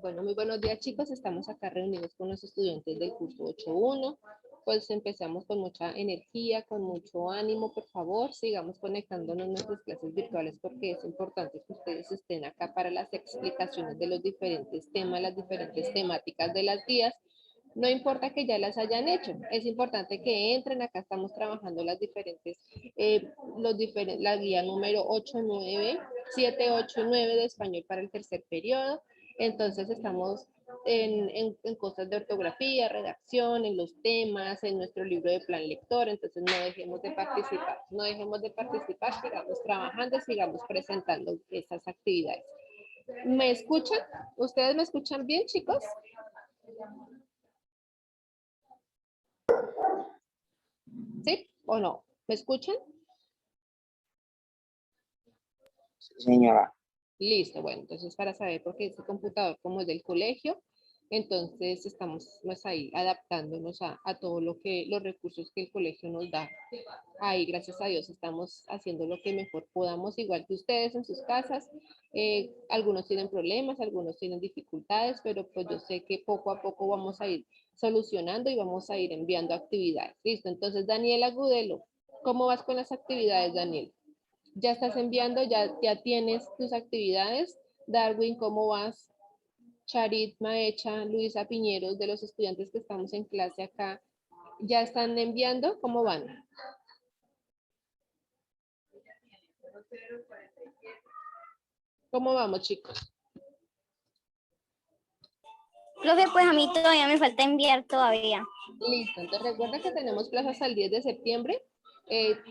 Bueno, muy buenos días chicos, estamos acá reunidos con los estudiantes del curso 8.1. Pues empezamos con mucha energía, con mucho ánimo, por favor, sigamos conectándonos en nuestras clases virtuales porque es importante que ustedes estén acá para las explicaciones de los diferentes temas, las diferentes temáticas de las guías. No importa que ya las hayan hecho, es importante que entren, acá estamos trabajando las diferentes, la guía número 8, 9, 7, 8 y 9 de español para el tercer periodo. Entonces estamos en cosas de ortografía, redacción, en los temas, en nuestro libro de plan lector, entonces no dejemos de participar, sigamos trabajando, sigamos presentando esas actividades. ¿Me escuchan? ¿Ustedes me escuchan bien, chicos? ¿Sí o no? ¿Me escuchan? Sí, señora. Listo, bueno, entonces para saber, porque este computador como es del colegio, entonces estamos pues, ahí adaptándonos a todo lo que, los recursos que el colegio nos da. Ahí, gracias a Dios, estamos haciendo lo que mejor podamos, igual que ustedes en sus casas. Algunos tienen problemas, algunos tienen dificultades, pero pues yo sé que poco a poco vamos a ir solucionando y vamos a ir enviando actividades. Listo, entonces Daniela Gudelo, ¿cómo vas con las actividades, Daniel? ¿Ya estás enviando, ya tienes tus actividades? Darwin, ¿cómo vas? Charit, Maecha, Luisa Piñeros, de los estudiantes que estamos en clase acá, ¿ya están enviando? ¿Cómo van? ¿Cómo vamos, chicos? Profe, pues a mí todavía me falta enviar todavía. Listo, entonces recuerda que tenemos plazas al 10 de septiembre.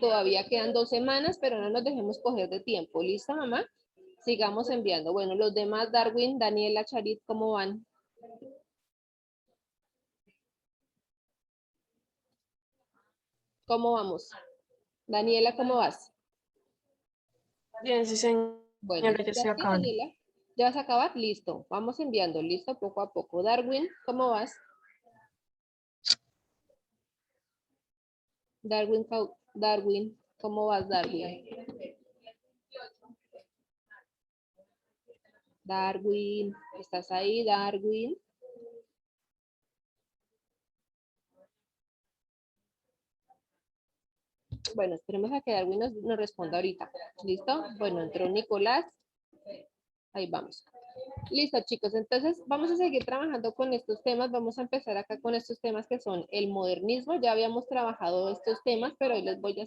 Todavía quedan 2 semanas, pero no nos dejemos coger de tiempo. ¿Lista, mamá? Sigamos enviando. Bueno, los demás, Darwin, Daniela, Charit, ¿cómo van? ¿Cómo vamos? Daniela, ¿cómo vas? Bien, sí, señora, Bueno, ya estoy ¿ya sí, acabando. Daniela? ¿Ya vas a acabar? Listo. Vamos enviando. Listo, poco a poco. Darwin, ¿cómo vas? Darwin, ¿cómo vas, Darwin? Darwin, ¿estás ahí, Darwin? Bueno, esperemos a que Darwin nos responda ahorita. ¿Listo? Bueno, entró Nicolás. Ahí vamos. Listo, chicos. Entonces, vamos a seguir trabajando con estos temas. Vamos a empezar acá con estos temas que son el modernismo. Ya habíamos trabajado estos temas, pero hoy les voy a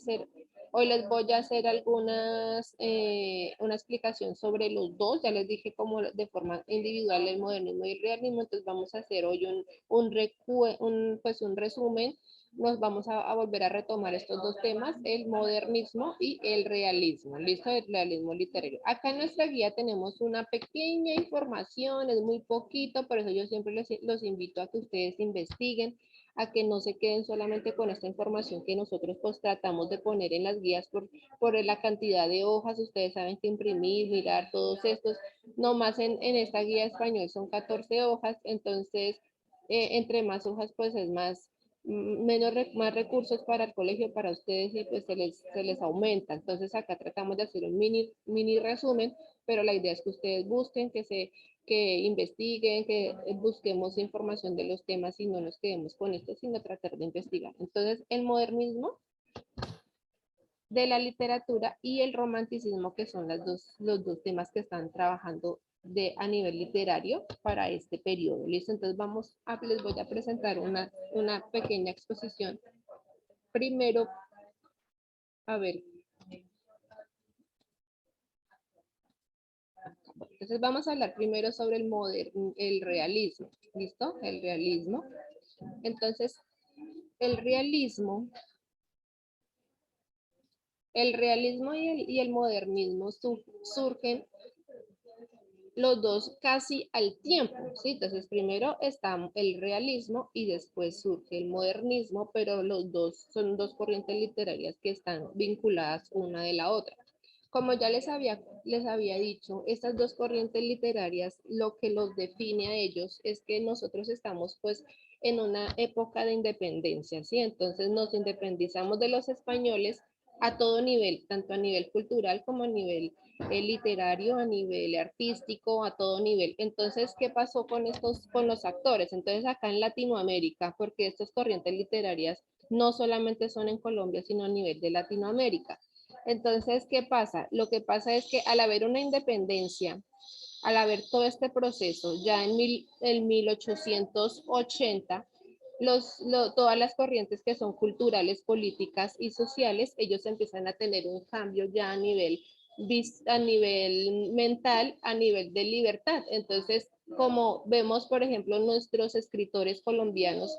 hacer una explicación sobre los dos. Ya les dije como de forma individual el modernismo y el realismo. Entonces, vamos a hacer hoy un resumen. Nos vamos a volver a retomar estos dos temas, el modernismo y el realismo. ¿Listo? El realismo literario. Acá en nuestra guía tenemos una pequeña información, es muy poquito, por eso yo siempre los invito a que ustedes investiguen, a que no se queden solamente con esta información que nosotros pues tratamos de poner en las guías por la cantidad de hojas. Ustedes saben que imprimir, mirar todos estos, nomás en esta guía español son 14 hojas, entonces entre más hojas pues es más más recursos para el colegio, para ustedes, y pues se les aumenta. Entonces acá tratamos de hacer un mini resumen, pero la idea es que ustedes busquen, que investiguen, que busquemos información de los temas y no nos quedemos con esto, sino tratar de investigar. Entonces, el modernismo de la literatura y el romanticismo, que son los dos temas que están trabajando a nivel literario para este periodo. ¿Listo? Entonces les voy a presentar una pequeña exposición. Primero, a ver. Entonces vamos a hablar primero sobre el realismo. ¿Listo? El realismo. Entonces, el realismo y el modernismo surgen los dos casi al tiempo, ¿sí? Entonces primero está el realismo y después surge el modernismo, pero los dos son dos corrientes literarias que están vinculadas una de la otra. Como ya les había dicho, estas dos corrientes literarias, lo que los define a ellos es que nosotros estamos pues en una época de independencia, ¿sí? Entonces nos independizamos de los españoles a todo nivel, tanto a nivel cultural como a nivel literario, a nivel artístico, a todo nivel. Entonces, ¿qué pasó con los actores? Entonces, acá en Latinoamérica, porque estas corrientes literarias no solamente son en Colombia, sino a nivel de Latinoamérica. Entonces, ¿qué pasa? Lo que pasa es que al haber una independencia, al haber todo este proceso, ya en 1880, todas las corrientes que son culturales, políticas y sociales, ellos empiezan a tener un cambio ya a nivel mental, a nivel de libertad. Entonces, como vemos, por ejemplo, nuestros escritores colombianos,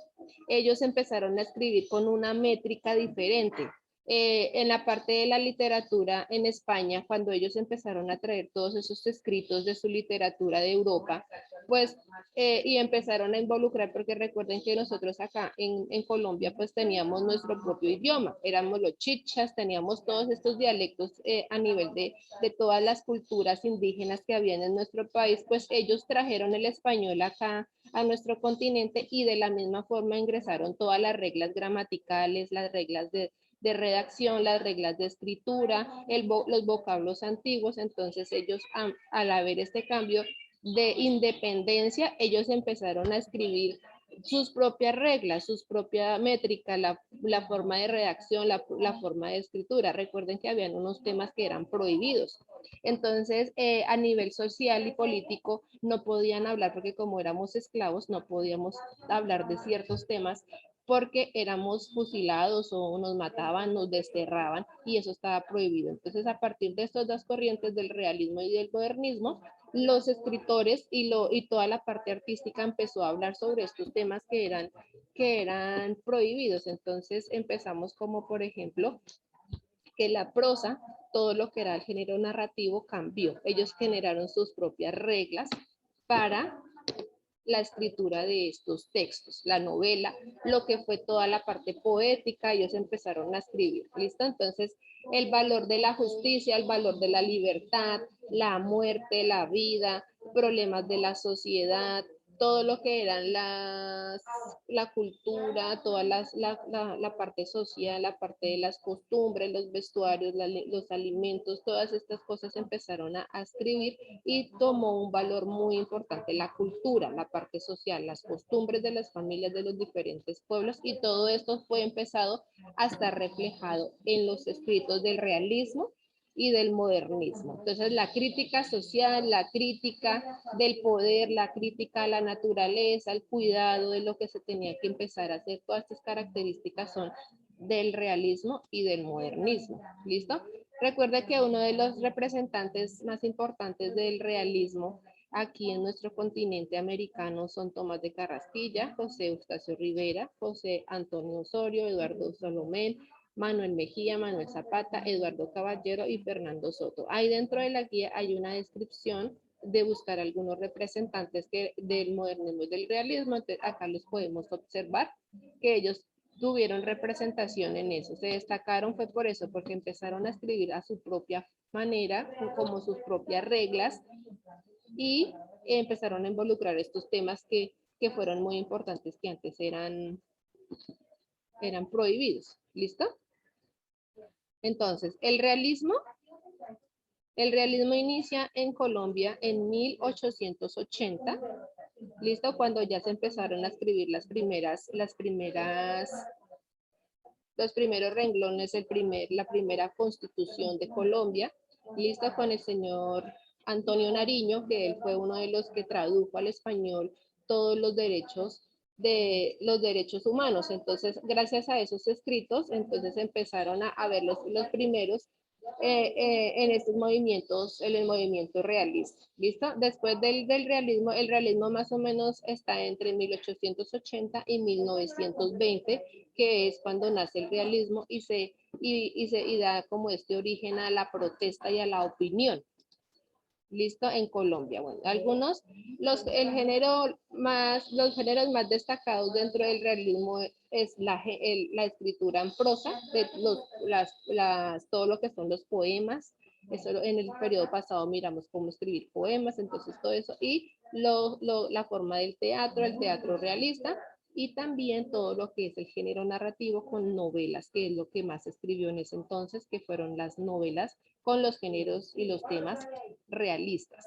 ellos empezaron a escribir con una métrica diferente. En la parte de la literatura en España, cuando ellos empezaron a traer todos esos escritos de su literatura de Europa, pues, y empezaron a involucrar, porque recuerden que nosotros acá en Colombia, pues teníamos nuestro propio idioma, éramos los chichas, teníamos todos estos dialectos a nivel de todas las culturas indígenas que habían en nuestro país, pues ellos trajeron el español acá a nuestro continente y de la misma forma ingresaron todas las reglas gramaticales, las reglas de redacción, las reglas de escritura, los vocablos antiguos. Entonces ellos al haber este cambio de independencia, ellos empezaron a escribir sus propias reglas, sus propias métricas, la forma de redacción, la forma de escritura. Recuerden que habían unos temas que eran prohibidos. Entonces, a nivel social y político, no podían hablar porque como éramos esclavos, no podíamos hablar de ciertos temas porque éramos fusilados o nos mataban, nos desterraban y eso estaba prohibido. Entonces, a partir de estas dos corrientes del realismo y del modernismo, los escritores y toda la parte artística empezó a hablar sobre estos temas que eran prohibidos. Entonces, empezamos como, por ejemplo, que la prosa, todo lo que era el género narrativo cambió. Ellos generaron sus propias reglas para la escritura de estos textos, la novela, lo que fue toda la parte poética, ellos empezaron a escribir, ¿listo? Entonces, el valor de la justicia, el valor de la libertad, la muerte, la vida, problemas de la sociedad, todo lo que eran la cultura, toda la parte social, la parte de las costumbres, los vestuarios, los alimentos, todas estas cosas empezaron a escribir y tomó un valor muy importante la cultura, la parte social, las costumbres de las familias de los diferentes pueblos y todo esto fue empezado a estar reflejado en los escritos del realismo y del modernismo. Entonces, la crítica social, la crítica del poder, la crítica a la naturaleza, el cuidado de lo que se tenía que empezar a hacer, todas estas características son del realismo y del modernismo. ¿Listo? Recuerde que uno de los representantes más importantes del realismo aquí en nuestro continente americano son Tomás de Carrasquilla, José Eustacio Rivera, José Antonio Osorio, Eduardo Salomé, Manuel Mejía, Manuel Zapata, Eduardo Caballero y Fernando Soto. Ahí dentro de la guía hay una descripción de buscar algunos representantes del modernismo y del realismo. Entonces, acá los podemos observar que ellos tuvieron representación en eso. Se destacaron fue por eso, porque empezaron a escribir a su propia manera, como sus propias reglas, y empezaron a involucrar estos temas que fueron muy importantes, que antes eran prohibidos. ¿Listo? Entonces, el realismo inicia en Colombia en 1880, ¿listo? Cuando ya se empezaron a escribir los primeros renglones, la primera constitución de Colombia, ¿listo? Con el señor Antonio Nariño, que él fue uno de los que tradujo al español todos los derechos humanos. Entonces, gracias a esos escritos, entonces empezaron a ver los primeros en estos movimientos, en el movimiento realista. ¿Listo? Después del realismo, el realismo más o menos está entre 1880 y 1920, que es cuando nace el realismo y da como este origen a la protesta y a la opinión. ¿Listo? En Colombia. Bueno, los géneros más destacados dentro del realismo es la escritura en prosa, todo lo que son los poemas. Eso en el periodo pasado miramos cómo escribir poemas, entonces todo eso, y la forma del teatro, el teatro realista, y también todo lo que es el género narrativo con novelas, que es lo que más escribió en ese entonces, que fueron las novelas con los géneros y los temas realistas.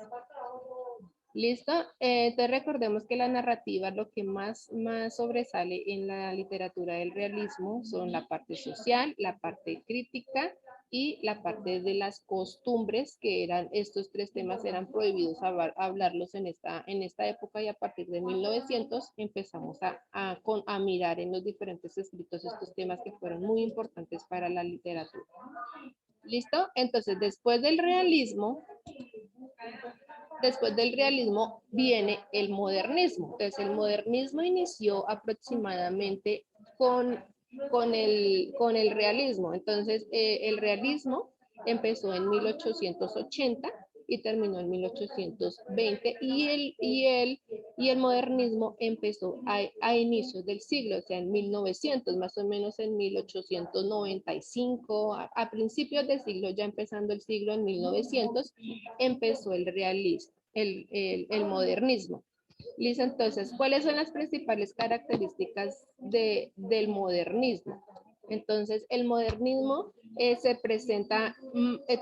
¿Listo? Entonces recordemos que la narrativa, lo que más sobresale en la literatura del realismo son la parte social, la parte crítica y la parte de las costumbres, que eran estos tres temas eran prohibidos hablarlos en esta época, y a partir de 1900 empezamos a mirar en los diferentes escritos estos temas que fueron muy importantes para la literatura. ¿Listo? Entonces, después del realismo viene el modernismo. Entonces, el modernismo inició aproximadamente con el realismo. Entonces, el realismo empezó en 1880 y terminó en 1820, y el modernismo empezó a inicios del siglo, o sea, en 1900, más o menos en 1895, a principios del siglo, ya empezando el siglo en 1900, empezó el realismo, el modernismo. Listo, entonces, ¿cuáles son las principales características del modernismo? Entonces, el modernismo se presenta,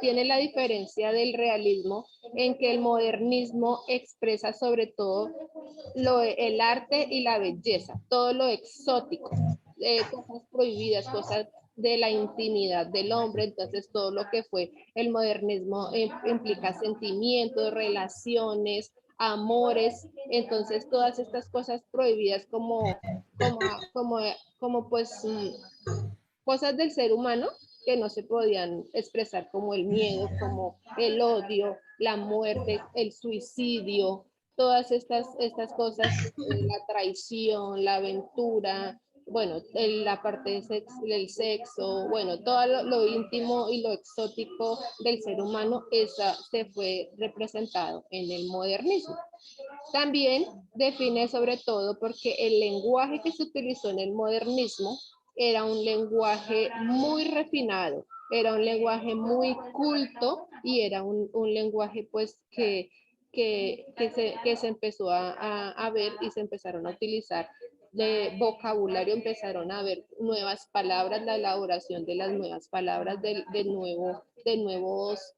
tiene la diferencia del realismo en que el modernismo expresa sobre todo el arte y la belleza, todo lo exótico, cosas prohibidas, cosas de la intimidad del hombre. Entonces todo lo que fue el modernismo implica sentimientos, relaciones, amores. Entonces todas estas cosas prohibidas como pues cosas del ser humano que no se podían expresar, como el miedo, como el odio, la muerte, el suicidio, todas estas cosas, la traición, la aventura, bueno, la parte del sexo, bueno, todo lo íntimo y lo exótico del ser humano, esa se fue representado en el modernismo. También define sobre todo porque el lenguaje que se utilizó en el modernismo era un lenguaje muy refinado, era un lenguaje muy culto, y era un lenguaje pues que se empezó a ver, y se empezaron a utilizar de vocabulario, empezaron a ver nuevas palabras, la elaboración de las nuevas palabras, de nuevos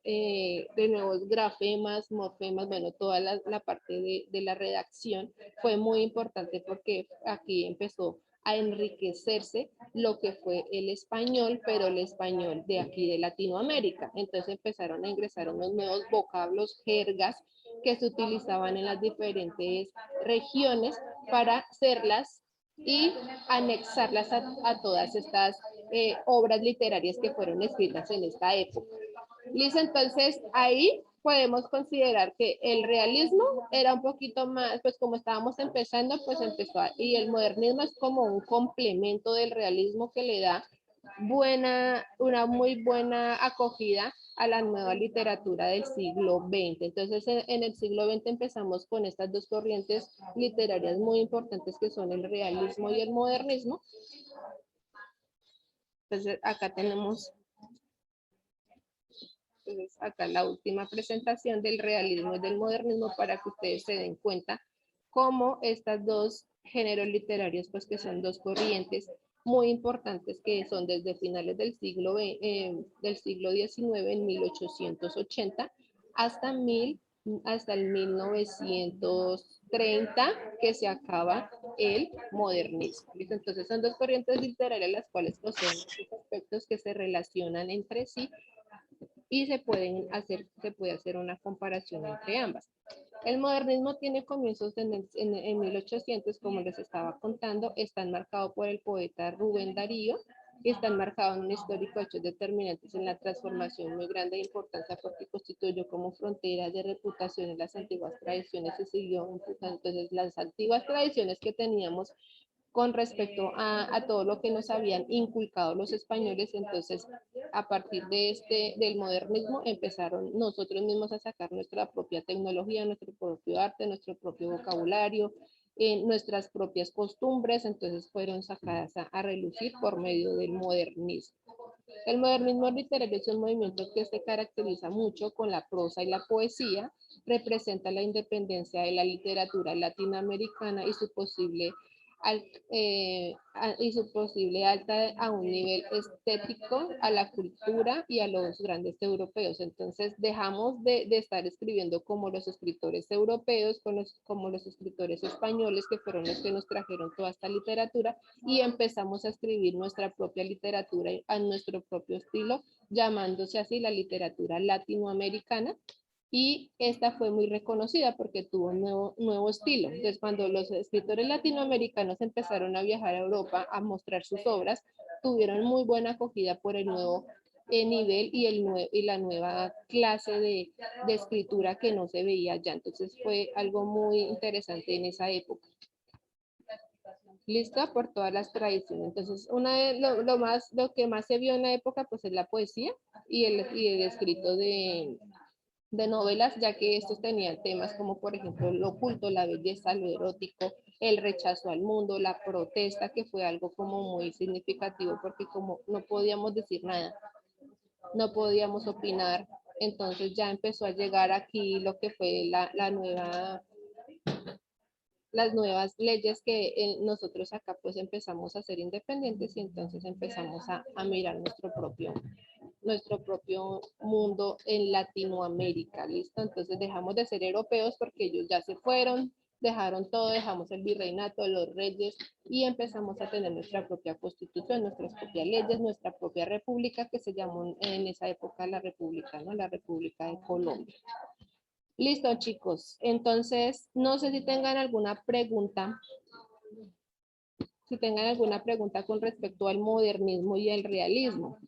grafemas, morfemas, bueno, toda la parte de la redacción fue muy importante, porque aquí empezó a enriquecerse lo que fue el español, pero el español de aquí de Latinoamérica. Entonces empezaron a ingresar unos nuevos vocablos, jergas, que se utilizaban en las diferentes regiones para hacerlas y anexarlas a todas estas obras literarias que fueron escritas en esta época. Listo, entonces ahí podemos considerar que el realismo era un poquito más, pues como estábamos empezando, pues empezó, y el modernismo es como un complemento del realismo que le da una muy buena acogida a la nueva literatura del siglo XX. Entonces, en el siglo XX empezamos con estas dos corrientes literarias muy importantes, que son el realismo y el modernismo. Entonces, acá tenemos acá la última presentación del realismo y del modernismo, para que ustedes se den cuenta cómo estas dos géneros literarios, pues que son dos corrientes muy importantes, que son desde finales del siglo XIX, en 1880, hasta el 1930, que se acaba el modernismo. ¿Listo? Entonces son dos corrientes literarias las cuales poseen aspectos que se relacionan entre sí, y se puede hacer una comparación entre ambas. El modernismo tiene comienzos en 1800, como les estaba contando, está enmarcado por el poeta Rubén Darío, y está enmarcado en un histórico hechos determinantes en la transformación muy grande de importancia, porque constituyó como frontera de reputación en las antiguas tradiciones, se siguió imputando. Entonces las antiguas tradiciones que teníamos con respecto a todo lo que nos habían inculcado los españoles. Entonces, a partir del modernismo, empezaron nosotros mismos a sacar nuestra propia tecnología, nuestro propio arte, nuestro propio vocabulario, nuestras propias costumbres. Entonces fueron sacadas a relucir por medio del modernismo. El modernismo literario es un movimiento que se caracteriza mucho con la prosa y la poesía, representa la independencia de la literatura latinoamericana y su posible y su posible alta a un nivel estético a la cultura y a los grandes europeos. Entonces dejamos de estar escribiendo como los escritores europeos, como los escritores españoles, que fueron los que nos trajeron toda esta literatura, y empezamos a escribir nuestra propia literatura a nuestro propio estilo, llamándose así la literatura latinoamericana. Y esta fue muy reconocida porque tuvo un nuevo estilo. Entonces, cuando los escritores latinoamericanos empezaron a viajar a Europa a mostrar sus obras, tuvieron muy buena acogida por el nuevo nivel y la nueva clase de escritura que no se veía ya. Entonces, fue algo muy interesante en esa época. Lista por todas las tradiciones. Entonces, lo que más se vio en la época, pues, es la poesía y el escrito de novelas, ya que estos tenían temas como, por ejemplo, lo oculto, la belleza, lo erótico, el rechazo al mundo, la protesta, que fue algo como muy significativo, porque como no podíamos decir nada, no podíamos opinar, entonces ya empezó a llegar aquí lo que fue las nuevas leyes que nosotros acá pues empezamos a ser independientes, y entonces empezamos a mirar nuestro propio mundo en Latinoamérica, ¿listo? Entonces dejamos de ser europeos porque ellos ya se fueron, dejaron todo, dejamos el virreinato, los reyes, y empezamos a tener nuestra propia constitución, nuestras propias leyes, nuestra propia república, que se llamó en esa época la república, ¿no? La República de Colombia. Listo, chicos. Entonces, no sé si tengan alguna pregunta. Si tengan alguna pregunta con respecto al modernismo y el realismo.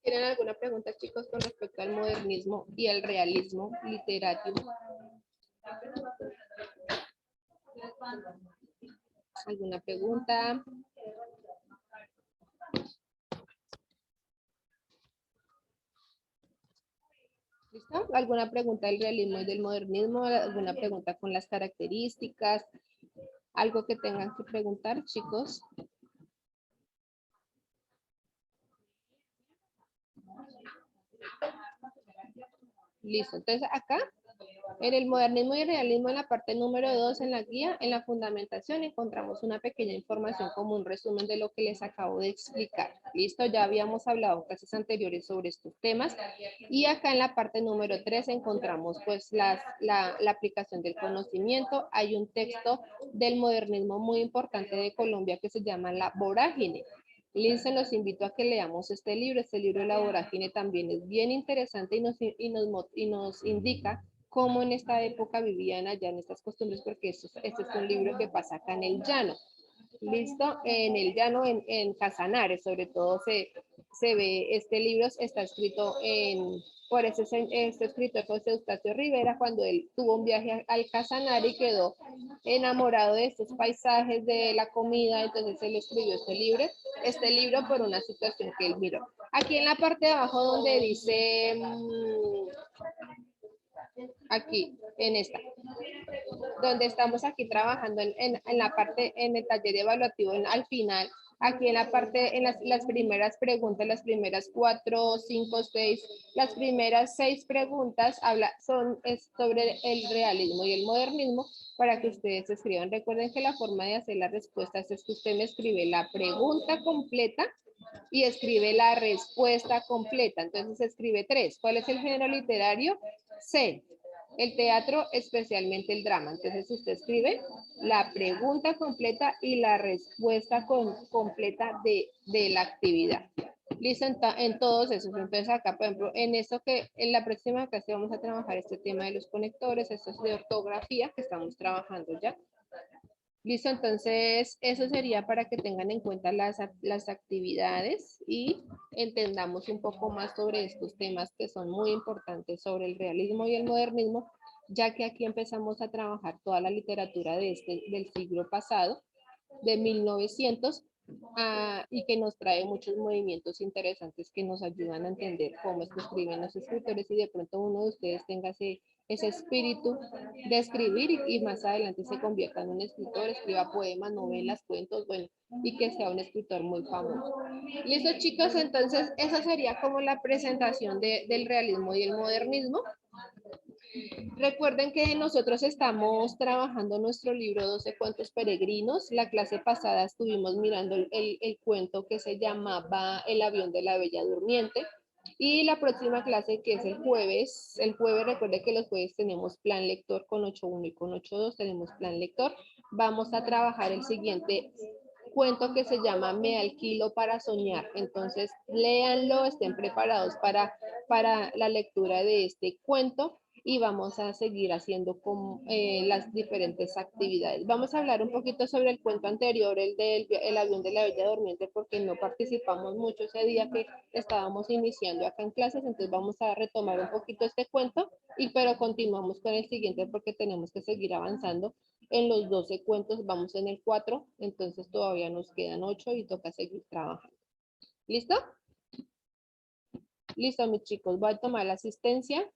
¿Tienen alguna pregunta, chicos, con respecto al modernismo y el realismo literario? ¿Alguna pregunta? ¿Listo? ¿Alguna pregunta del realismo y del modernismo? ¿Alguna pregunta con las características? ¿Algo que tengan que preguntar, chicos? Listo, entonces acá en el modernismo y el realismo, en la parte número 2 en la guía, en la fundamentación, encontramos una pequeña información como un resumen de lo que les acabo de explicar. Listo, ya habíamos hablado en clases anteriores sobre estos temas, y acá en la parte número 3 encontramos pues la aplicación del conocimiento. Hay un texto del modernismo muy importante de Colombia que se llama La Vorágine. Listo, los invito a que leamos este libro. Este libro de La Vorágine también es bien interesante y nos indica cómo en esta época vivían allá en estas costumbres, porque este es un libro que pasa acá en el llano. Listo, en el llano, en Casanares, sobre todo se ve, este libro está escrito por este escritor José Eustacio Rivera, cuando él tuvo un viaje al Casanare y quedó enamorado de estos paisajes, de la comida, entonces él escribió este libro por una situación que él miró. Aquí en la parte de abajo donde dice, aquí, en esta, donde estamos aquí trabajando en la parte, en el taller evaluativo, al final, aquí en la parte, en las primeras preguntas, las primeras 4, 5, 6, las primeras 6 preguntas es sobre el realismo y el modernismo, para que ustedes escriban. Recuerden que la forma de hacer las respuestas es que usted me escribe la pregunta completa y escribe la respuesta completa. Entonces escribe 3. ¿Cuál es el género literario? C. El teatro, especialmente el drama. Entonces usted escribe la pregunta completa y la respuesta completa de la actividad. Listo, en todos esos. Entonces acá, por ejemplo, en la próxima clase vamos a trabajar este tema de los conectores, esto es de ortografía que estamos trabajando ya. Listo, entonces eso sería para que tengan en cuenta las actividades y entendamos un poco más sobre estos temas que son muy importantes sobre el realismo y el modernismo, ya que aquí empezamos a trabajar toda la literatura del siglo pasado, de 1900, y que nos trae muchos movimientos interesantes que nos ayudan a entender cómo es que escriben los escritores, y de pronto uno de ustedes tenga ese espíritu de escribir y más adelante se convierta en un escritor, escriba poemas, novelas, cuentos, bueno, y que sea un escritor muy famoso. Listo, chicos, entonces esa sería como la presentación del realismo y el modernismo. Recuerden que nosotros estamos trabajando nuestro libro 12 cuentos peregrinos. La clase pasada estuvimos mirando el cuento que se llamaba El avión de la Bella Durmiente. Y la próxima clase, que es el jueves recuerde que los jueves tenemos plan lector con 8.1 y con 8.2 tenemos plan lector. Vamos a trabajar el siguiente cuento que se llama Me alquilo para soñar. Entonces, léanlo, estén preparados para la lectura de este cuento y vamos a seguir haciendo con, las diferentes actividades. Vamos a hablar un poquito sobre el cuento anterior, el avión de la Bella Durmiente, porque no participamos mucho ese día que estábamos iniciando acá en clases, entonces vamos a retomar un poquito este cuento, pero continuamos con el siguiente porque tenemos que seguir avanzando. En los 12 cuentos vamos en el 4, entonces todavía nos quedan 8 y toca seguir trabajando. ¿Listo? Listo, mis chicos, voy a tomar la asistencia.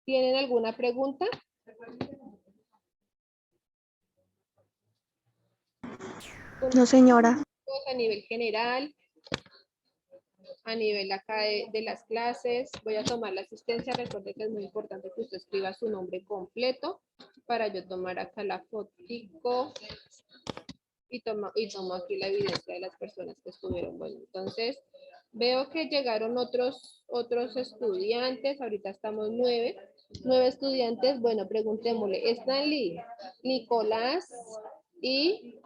¿Tienen alguna pregunta? No, señora. A nivel general, a nivel acá de las clases, voy a tomar la asistencia. Recuerde que es muy importante que usted escriba su nombre completo para yo tomar acá la fotico y tomo aquí la evidencia de las personas que estuvieron. Bueno, entonces veo que llegaron otros estudiantes. Ahorita estamos 9 estudiantes. Bueno, preguntémosle. Stanley, Nicolás y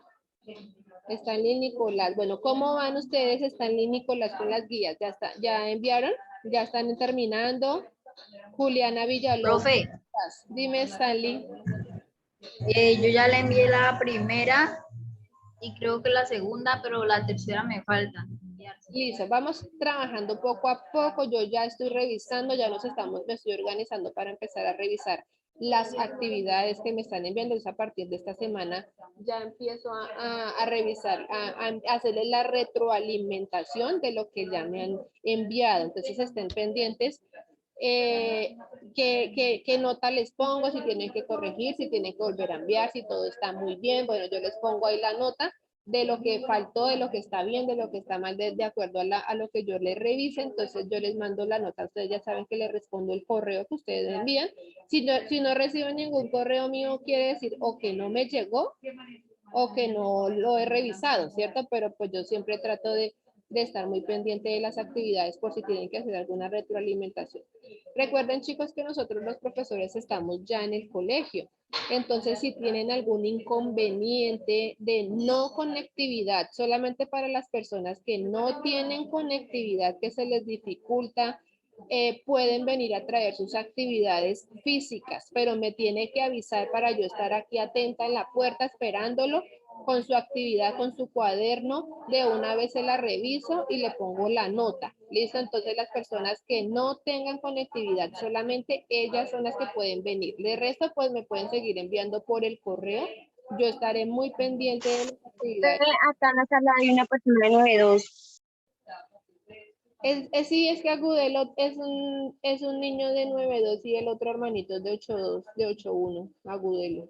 Stanley y Nicolás. Bueno, ¿cómo van ustedes, Stanley y Nicolás, con las guías? ¿Ya enviaron? ¿Ya están terminando? Juliana Villalobos. Profe, Dime, Stanley. yo ya le envié la primera y creo que la segunda, pero la tercera me falta enviar. Listo, vamos trabajando poco a poco. Yo ya estoy revisando, me estoy organizando para empezar a revisar las actividades que me están enviando. Es a partir de esta semana ya empiezo a revisar, a hacerles la retroalimentación de lo que ya me han enviado. Entonces estén pendientes. ¿Qué nota les pongo? Si tienen que corregir, si tienen que volver a enviar, si todo está muy bien. Bueno, yo les pongo ahí la nota de lo que faltó, de lo que está bien, de lo que está mal, de acuerdo a lo que yo les revise. Entonces yo les mando la nota. Ustedes ya saben que les respondo el correo que ustedes envían. Si no recibo ningún correo mío, quiere decir o que no me llegó o que no lo he revisado, ¿cierto? Pero pues yo siempre trato de estar muy pendiente de las actividades por si tienen que hacer alguna retroalimentación. Recuerden, chicos, que nosotros los profesores estamos ya en el colegio. Entonces, si tienen algún inconveniente de no conectividad, solamente para las personas que no tienen conectividad, que se les dificulta, pueden venir a traer sus actividades físicas, pero me tiene que avisar para yo estar aquí atenta en la puerta esperándolo con su actividad, con su cuaderno. De una vez se la reviso y le pongo la nota. ¿Listo? Entonces las personas que no tengan conectividad, solamente ellas son las que pueden venir. De resto, pues me pueden seguir enviando por el correo. Yo estaré muy pendiente de las actividades. Acá en la sala hay una persona de 9-2. Sí, es que Agudelo es un niño de 9.2 y el otro hermanito es de 8.2, de 8.1, Agudelo.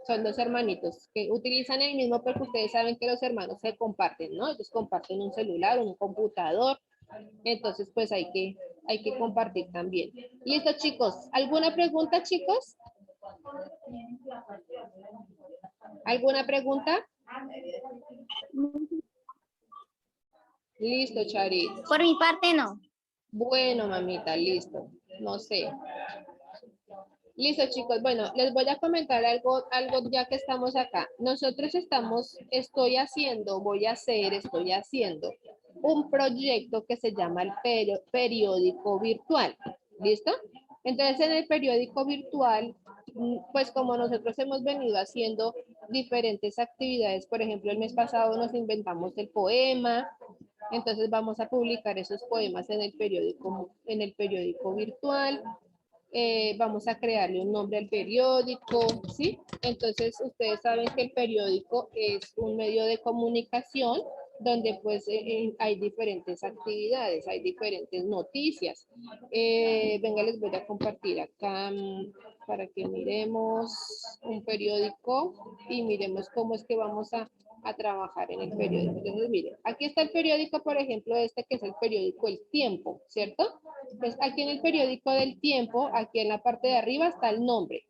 Son dos hermanitos que utilizan el mismo porque ustedes saben que los hermanos se comparten, ¿no? Ellos comparten un celular, un computador, entonces pues hay que compartir también. Listo, chicos. ¿Alguna pregunta, chicos? ¿Alguna pregunta? Listo, Charit. Por mi parte, no. Bueno, mamita, listo. No sé. Listo, chicos. Bueno, les voy a comentar algo ya que estamos acá. Nosotros estoy haciendo un proyecto que se llama el periódico virtual. ¿Listo? Entonces, en el periódico virtual, pues como nosotros hemos venido haciendo diferentes actividades, por ejemplo, el mes pasado nos inventamos el poema, entonces vamos a publicar esos poemas en el periódico virtual. Vamos a crearle un nombre al periódico, ¿sí? Entonces, ustedes saben que el periódico es un medio de comunicación donde pues hay diferentes actividades, hay diferentes noticias. Venga, les voy a compartir acá para que miremos un periódico y miremos cómo es que vamos a trabajar en el periódico. Entonces, miren, aquí está el periódico, por ejemplo, este que es el periódico El Tiempo, ¿cierto? Entonces, aquí en el periódico del Tiempo, aquí en la parte de arriba está el nombre.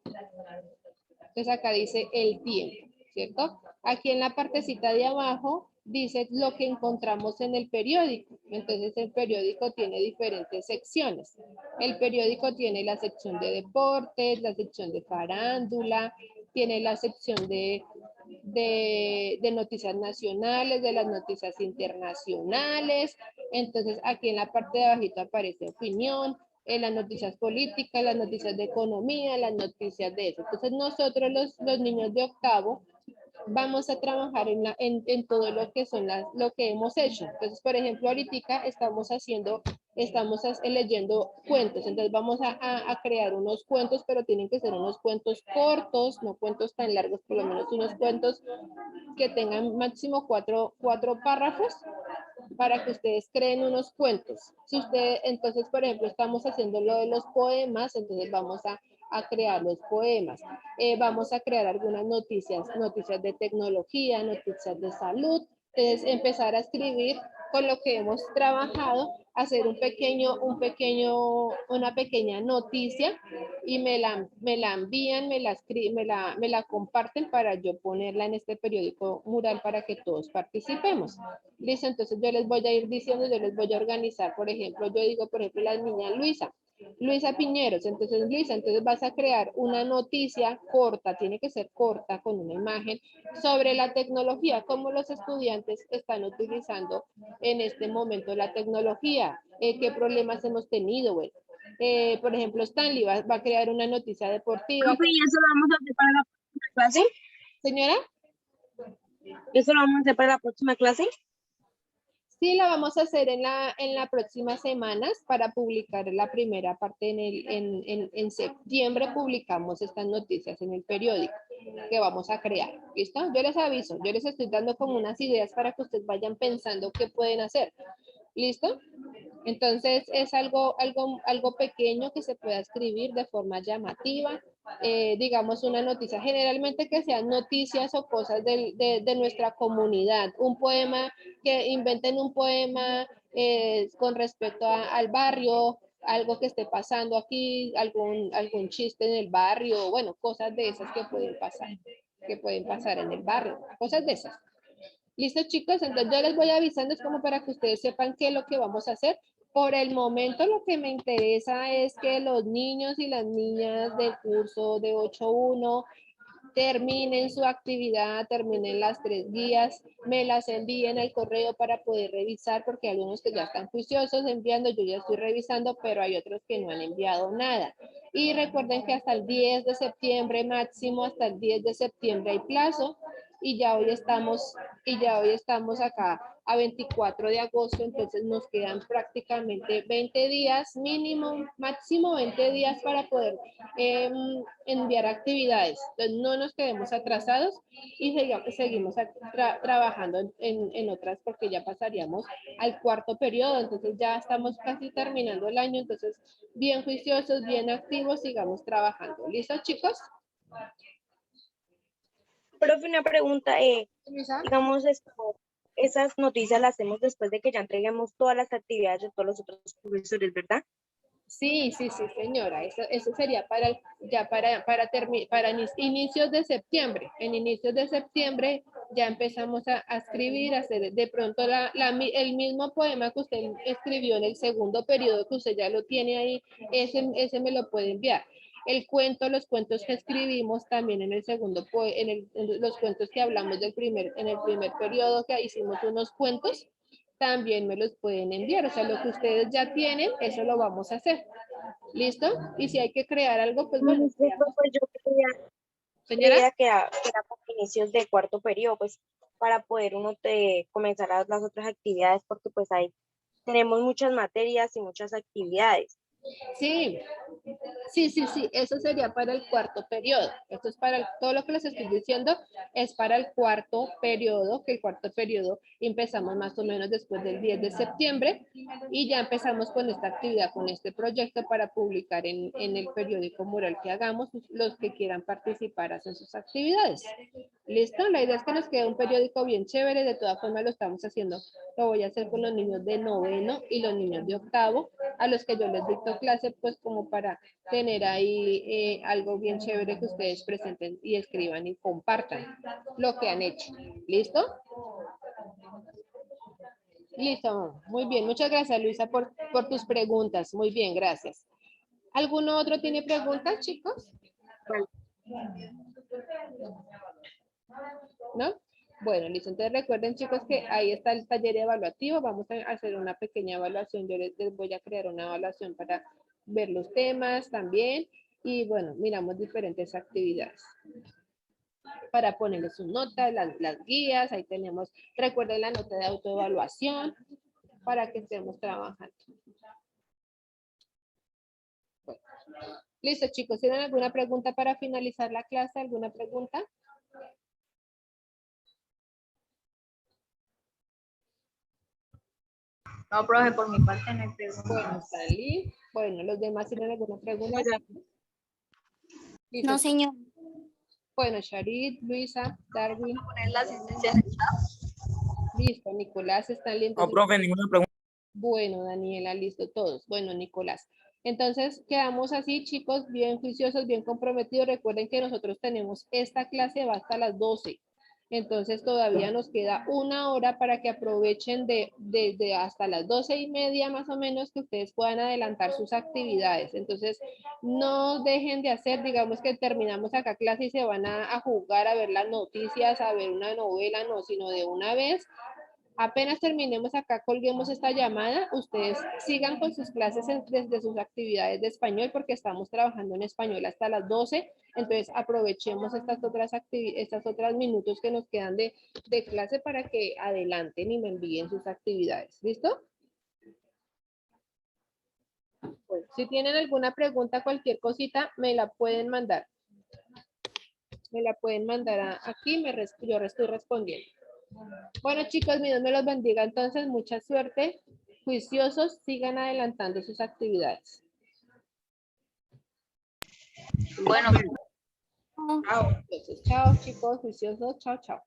Entonces, acá dice El Tiempo, ¿cierto? Aquí en la partecita de abajo dice lo que encontramos en el periódico. Entonces, el periódico tiene diferentes secciones. El periódico tiene la sección de deportes, la sección de farándula, tiene la sección de noticias nacionales, de las noticias internacionales. Entonces, aquí en la parte de abajito aparece opinión, las noticias políticas, las noticias de economía, las noticias de eso. Entonces, nosotros los niños de octavo vamos a trabajar en todo lo que son lo que hemos hecho. Entonces, por ejemplo, ahorita estamos leyendo cuentos. Entonces, vamos a crear unos cuentos, pero tienen que ser unos cuentos cortos, no cuentos tan largos, por lo menos unos cuentos que tengan máximo cuatro párrafos para que ustedes creen unos cuentos. Si usted, entonces, por ejemplo, estamos haciendo lo de los poemas, entonces vamos a crear los poemas. Vamos a crear algunas noticias de tecnología, noticias de salud. Entonces, empezar a escribir con lo que hemos trabajado, hacer una pequeña noticia y me la envían, me la comparten para yo ponerla en este periódico mural para que todos participemos. Listo, entonces yo les voy a ir diciendo, yo les voy a organizar, por ejemplo, yo digo, por ejemplo, la niña Luisa Piñeros, entonces Luisa, entonces vas a crear una noticia corta, tiene que ser corta con una imagen sobre la tecnología, cómo los estudiantes están utilizando en este momento la tecnología, qué problemas hemos tenido, bueno. Por ejemplo, Stanley va a crear una noticia deportiva. Profe, ¿y eso lo vamos a hacer para la próxima clase? Señora. ¿Eso lo vamos a hacer para la próxima clase? Sí, la vamos a hacer en las próximas semanas para publicar la primera parte en septiembre publicamos estas noticias en el periódico que vamos a crear. ¿Listo? Yo les aviso, yo les estoy dando como unas ideas para que ustedes vayan pensando qué pueden hacer. ¿Listo? Entonces es algo pequeño que se pueda escribir de forma llamativa, digamos una noticia, generalmente que sean noticias o cosas de nuestra comunidad, un poema, que inventen un poema con respecto al barrio, algo que esté pasando aquí, algún chiste en el barrio, bueno, cosas de esas que pueden pasar en el barrio, cosas de esas. Listo, chicos, entonces yo les voy avisando, es como para que ustedes sepan qué es lo que vamos a hacer. Por el momento lo que me interesa es que los niños y las niñas del curso de 8.1 terminen su actividad, terminen las 3 guías, me las envíen al correo para poder revisar, porque hay algunos que ya están juiciosos enviando, yo ya estoy revisando, pero hay otros que no han enviado nada. Y recuerden que hasta el 10 de septiembre, máximo hasta el 10 de septiembre hay plazo, y ya hoy estamos acá a 24 de agosto, entonces nos quedan prácticamente 20 días, mínimo, máximo 20 días para poder enviar actividades. Entonces no nos quedemos atrasados y seguimos trabajando en otras porque ya pasaríamos al cuarto periodo, entonces ya estamos casi terminando el año, entonces bien juiciosos, bien activos, sigamos trabajando. ¿Listos, chicos? Profe, una pregunta, ¿Lisa? digamos, esas noticias las hacemos después de que ya entreguemos todas las actividades de todos los otros profesores, ¿verdad? Sí, señora. Eso sería para inicios de septiembre. En inicios de septiembre ya empezamos a escribir, a hacer de pronto el mismo poema que usted escribió en el segundo periodo, que usted ya lo tiene ahí, ese me lo puede enviar. Los cuentos que escribimos también en el segundo, los cuentos que hablamos en el primer periodo, que hicimos unos cuentos, también me los pueden enviar. O sea, lo que ustedes ya tienen, eso lo vamos a hacer. ¿Listo? Y si hay que crear algo, pues bueno. Sí, profe, yo Señora. creía que era para inicios de cuarto periodo, pues para poder comenzar las otras actividades, porque pues ahí tenemos muchas materias y muchas actividades. Sí, sí, eso sería para el cuarto periodo. Esto es todo lo que les estoy diciendo es para el cuarto periodo, que el cuarto periodo empezamos más o menos después del 10 de septiembre y ya empezamos con esta actividad, con este proyecto para publicar en el periódico mural que hagamos. Los que quieran participar hacen sus actividades. ¿Listo? La idea es que nos quede un periódico bien chévere, de todas formas lo estamos haciendo, lo voy a hacer con los niños de noveno y los niños de octavo, a los que yo les dicto clase, pues como para tener ahí algo bien chévere que ustedes presenten y escriban y compartan lo que han hecho. ¿Listo? Listo, muy bien. Muchas gracias, Luisa, por tus preguntas. Muy bien, gracias. ¿Alguno otro tiene preguntas, chicos? ¿No? Bueno, listo. Entonces recuerden, chicos, que ahí está el taller evaluativo. Vamos a hacer una pequeña evaluación. Yo les voy a crear una evaluación para ver los temas también. Y bueno, miramos diferentes actividades para ponerles sus notas, las guías. Ahí tenemos, recuerden la nota de autoevaluación para que estemos trabajando. Bueno. Listo, chicos. ¿Tienen alguna pregunta para finalizar la clase? ¿Alguna pregunta? No, profe, por mi parte no hay preguntas. Bueno, Stanley. Bueno, ¿los demás tienen alguna pregunta? Listo. No, señor. Bueno, Charit, Luisa, Darwin. Poner la asistencia en el chat. Listo, Nicolás, Stanley. No, profe, ninguna pregunta. Bueno, Daniela, listo, todos. Bueno, Nicolás. Entonces, quedamos así, chicos, bien juiciosos, bien comprometidos. Recuerden que nosotros tenemos esta clase, va hasta las 12. Entonces, todavía nos queda una hora para que aprovechen de hasta las 12:30 más o menos, que ustedes puedan adelantar sus actividades. Entonces, no dejen de hacer, digamos que terminamos acá clase y se van a jugar, a ver las noticias, a ver una novela, no, sino de una vez. Apenas terminemos acá, colguemos esta llamada, ustedes sigan con sus clases desde sus actividades de español porque estamos trabajando en español hasta las 12, entonces aprovechemos estas otras minutos que nos quedan de clase para que adelanten y me envíen sus actividades. ¿Listo? Bueno, si tienen alguna pregunta, cualquier cosita, me la pueden mandar. Me la pueden mandar aquí, yo estoy respondiendo. Bueno, chicos, Dios me los bendiga. Entonces, mucha suerte. Juiciosos, sigan adelantando sus actividades. Bueno, Entonces, chao, chicos, juiciosos. Chao, chao.